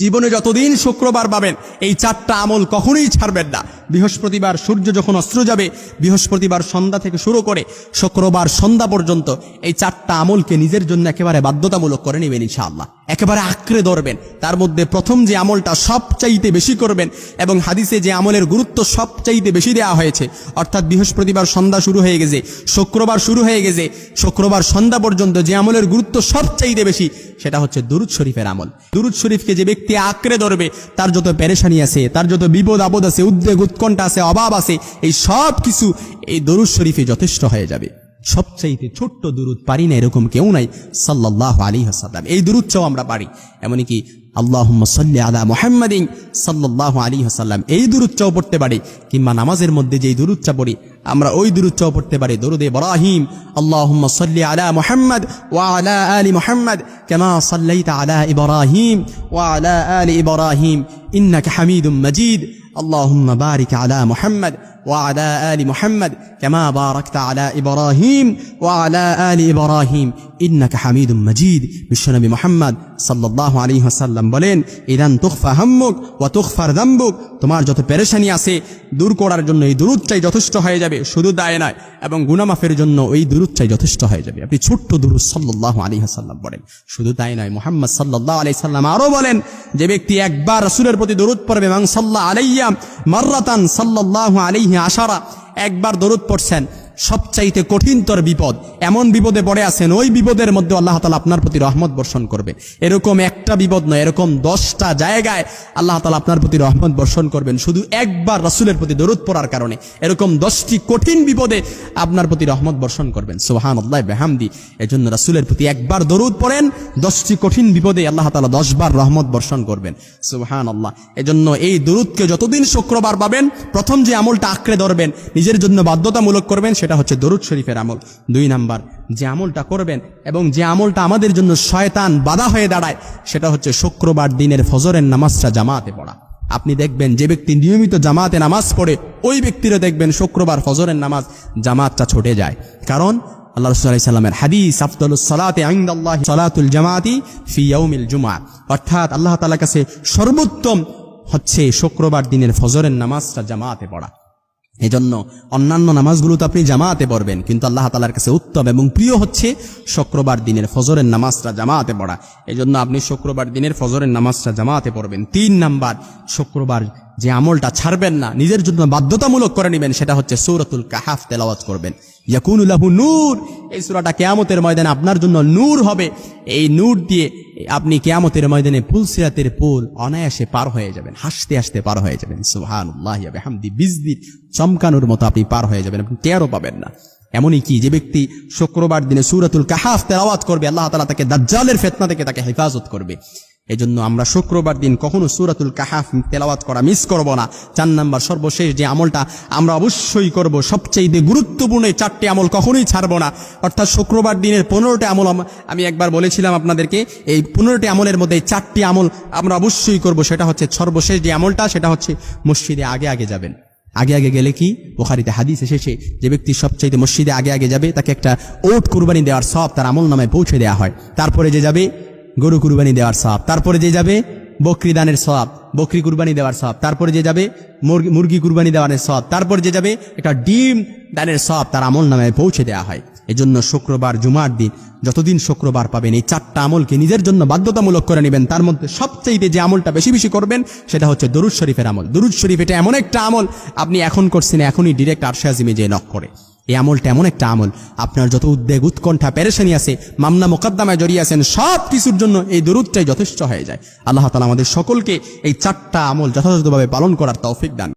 জীবনে যতদিন শুক্রবার পাবেন এই চারটা আমল কখনোই ছাড়বেন না। বৃহস্পতিবার সূর্য যখন অস্ত যাবে, বৃহস্পতিবার সন্ধ্যা থেকে শুরু করে শুক্রবার সন্ধ্যা পর্যন্ত এই চারটা আমলকে নিজের জন্য একেবারে বাধ্যতামূলক করে নেবেন ইনশাআল্লাহ, একেবারে আঁকড়ে ধরবেন। তার মধ্যে প্রথম যে আমলটা সবচাইতে বেশি করবেন এবং হাদিসে যে আমলের গুরুত্ব সবচাইতে বেশি দেওয়া হয়েছে, অর্থাৎ বৃহস্পতিবার সন্ধ্যা শুরু হয়ে গেছে, শুক্রবার শুরু হয়ে গেছে, শুক্রবার সন্ধ্যা পর্যন্ত যে আমলের গুরুত্ব সবচাইতে বেশি সেটা হচ্ছে দুরূদ শরীফের আমল। দুরূদ শরীফকে যে ব্যক্তি আঁকড়ে ধরবে তার যত পেরেশানি আছে, তার যত বিপদ আপদ আছে, উদ্বেগ উৎকণ্ঠা আছে, অভাব আছে, এই সব কিছু এই দুরূদ শরীফে যথেষ্ট হয়ে যাবে। সবচাইতে ছোট্ট দুরূদ পারি না এরকম কেউ নাই সাল্লাল্লাহু আলাইহি ওয়াসাল্লাম। এই দুরূদটাও আমরা পারি, এমনকি আল্লাহুম্মা সাল্লি আলা মুহাম্মাদিন সাল্লাল্লাহু আলাইহি ওয়াসাল্লাম এই দুরূদটাও পড়তে পারি, কিংবা নামাজের মধ্যে যেই দুরূদটা পড়ি আমরা ওই দুরূদটাও পড়তে পারি, দরুদে ইব্রাহিম। আল্লাহুম্মা সাল্লি আলা মুহাম্মাদ ওয়া আলা আলি মুহাম্মাদ কামা সাল্লাইতা আলা ইব্রাহিম ওয়া আলা আলি ইব্রাহিম ইন্নাকা হামিদুম মাজিদ। আল্লাহুম্মা বারিক আলা মুহাম্মাদ ওয়া আলা আলি মুহাম্মাদ কামা বারাকতা আলা ইব্রাহিম ওয়া আলা আলি ইব্রাহিম ইন্নাকা হামিদুম মাজিদ। বিশ্বনবী মুহাম্মদ সাল্লাল্লাহু আলাইহি ওয়াসাল্লাম বলেন, ইদান তুখফা হাম্মুক ওয়া তুগফার যামবুক, তোমার যত পেরেশানি আছে দূর করার জন্য এই দুরূদটাই যথেষ্ট হয়ে যাবে। শুধু তাই নয়, এবং গুনাহ মাফের জন্য এই দুরূদটাই যথেষ্ট হয়ে যাবে। আপনি ছোট্ট দুরূদ সাল্লাল্লাহু আলাইহি ওয়াসাল্লাম পড়েন। শুধু তাই নয়, মুহাম্মদ সাল্লাল্লাহু আলাইহি সাল্লাম আরো বলেন, যে ব্যক্তি একবার রাসূলের প্রতি দরুদ পড়বে, মান সাল্লা আলাইয়া মাররাতান সাল্লাল্লাহু আলাইহি আশারা, একবার দরুদ পড়ছেন, সবচাইতে কঠিনতর বিপদ, এমন বিপদে পড়ে আছেন, ওই বিপদের মধ্যে আল্লাহ তাআলা আপনার প্রতি রহমত বর্ষণ করবে। এরকম একটা বিপদ নয়, এরকম 10টা জায়গায় আল্লাহ তাআলা আপনার প্রতি রহমত বর্ষণ করবেন শুধু একবার রাসূলের প্রতি দরুদ পড়ার কারণে। এরকম 10টি কঠিন বিপদে আপনার প্রতি রহমত বর্ষণ করবেন। সুবহানাল্লাহ বিহামদি। এজন্য রাসূলের প্রতি একবার দরুদ পড়েন, 10টি কঠিন বিপদে আল্লাহ তাআলা 10 বার রহমত বর্ষণ করবেন। সুবহানাল্লাহ। এজন্য এই দরুদকে যতদিন শুক্রবার পাবেন প্রথম যে আমলটা আঁকড়ে ধরবেন, নিজের জন্য বাধ্যতামূলক করবেন, সেটা হচ্ছে দরুদ শরীফের আমল। 2 নাম্বার যে আমলটা করবেন এবং যে আমলটা আমাদের জন্য শয়তান বাধা হয়ে দাঁড়ায়, সেটা হচ্ছে শুক্রবার দিনের ফজরের নামাজটা জামাতে পড়া। আপনি দেখবেন যে ব্যক্তি নিয়মিত জামাতে নামাজ পড়ে ওই ব্যক্তিরও দেখবেন শুক্রবার ফজরের নামাজ জামাতটা ছুটে যায়। কারণ আল্লাহ রাসূল সাল্লাল্লাহু আলাইহি ওয়াসাল্লামের হাদিস, আফদালুস সালাতি ইনদাল্লাহি সালাতুল জামাতি ফি ইয়াউমিল জুমআহ, অর্থাৎ আল্লাহ তাআলার কাছে সর্বোত্তম হচ্ছে শুক্রবার দিনের ফজরের নামাজটা জামাতে পড়া। এজন্য অন্যান্য নামাজগুলো তো আপনি জামাতে পড়বেন, কিন্তু আল্লাহ তাআলার কাছে উত্তম এবং প্রিয় হচ্ছে শুক্রবার দিনের ফজরের নামাজটা জামাতে পড়া। এজন্য আপনি শুক্রবার দিনের ফজরের নামাজটা জামাতে পড়বেন। 3 নাম্বার, শুক্রবার যে আমলটা ছাড়বেন না, নিজের জন্য বাধ্যতামূলক করে নেবেন, সেটা হচ্ছে সূরাতুল কাহাফ তেলাওয়াত করবেন। ইয়াকুনু লাহু নূর, এই সূরাটা কিয়ামতের ময়দানে আপনার জন্য নূর হবে। এই নূর দিয়ে আপনি কিয়ামতের ময়দানে পুলসিরাতের পুল অনায়াসে পার হয়ে যাবেন, হাসতে হাসতে পার হয়ে যাবেন। সুবহানাল্লাহি ওয়া বিহামদি, বিজলি চমকানোর মতো আপনি পার হয়ে যাবেন, আপনি টেরও পাবেন না। এমনই কি যে ব্যক্তি শুক্রবার দিনে সূরাতুল কাহাফ তেলাওয়াত করবে, আল্লাহ তাআলা তাকে দাজ্জালের ফিতনা থেকে তাকে হেফাজত করবে। এজন্য আমরা শুক্রবার দিন কখনো সূরাতুল কাহাফ তেলাওয়াত করা মিস করব না। 4 নাম্বার, সর্বশেষ যে আমলটা আমরা অবশ্যই করব, সবচেয়ে গুরুত্বপূর্ণ 4টি আমল কখনোই ছাড়বো না। অর্থাৎ শুক্রবার দিনের 15টি আমল আমি একবার বলেছিলাম আপনাদেরকে, এই 15টি আমলের মধ্যে 4টি আমল আমরা অবশ্যই করব। সেটা হচ্ছে সর্বশেষ যে আমলটা, সেটা হচ্ছে মসজিদে আগে আগে যাবেন। আগে আগে গেলে কি, বুখারীতে হাদিস এসেছে, যে ব্যক্তি সবচাইতে মসজিদে আগে আগে যাবে তাকে একটা ওট কুরবানি দেওয়ার সওয়াব তার আমল নামায় পৌঁছে দেওয়া হয়। তারপরে যে যাবে গরু কুরবানি দেওয়ার সওয়াব, তারপরে যে যাবে বকরি দানের সওয়াব, বকরি কুরবানি দেওয়ার সওয়াব, তারপরে যে যাবে মুরগি কুরবানি দেওয়ার সওয়াব, তারপর যে যাবে একটা ডিম দানের সওয়াব তার আমল নামায় পৌঁছে দেওয়া হয়। এজন্য শুক্রবার জুমার দিন যতদিন শুক্রবার পাবেন এই 4টা আমলকে নিজের জন্য বাধ্যতামূলক করে নেবেন। তার মধ্যে সবচেয়ে যে আমলটা বেশি বেশি করবেন সেটা হচ্ছে দরুদ শরীফের আমল। দরুদ শরীফ এটা এমন একটা আমল, আপনি এখন করছেন, এখনই ডিরেক্ট আরশে আজিমে যে নক করে। এই আমলটা এমন একটা আমল, আপনার যত উদ্বেগ উৎকণ্ঠা পেরেশানি আছে, মামলা মোকদ্দমায় জড়িয়ে আছেন, সব কিছুর জন্য এই দরুদটাই যথেষ্ট হয়ে যায়। আল্লাহ তাআলা আমাদের সকলকে এই 4টা আমল যথাযথভাবে পালন করার তৌফিক দান।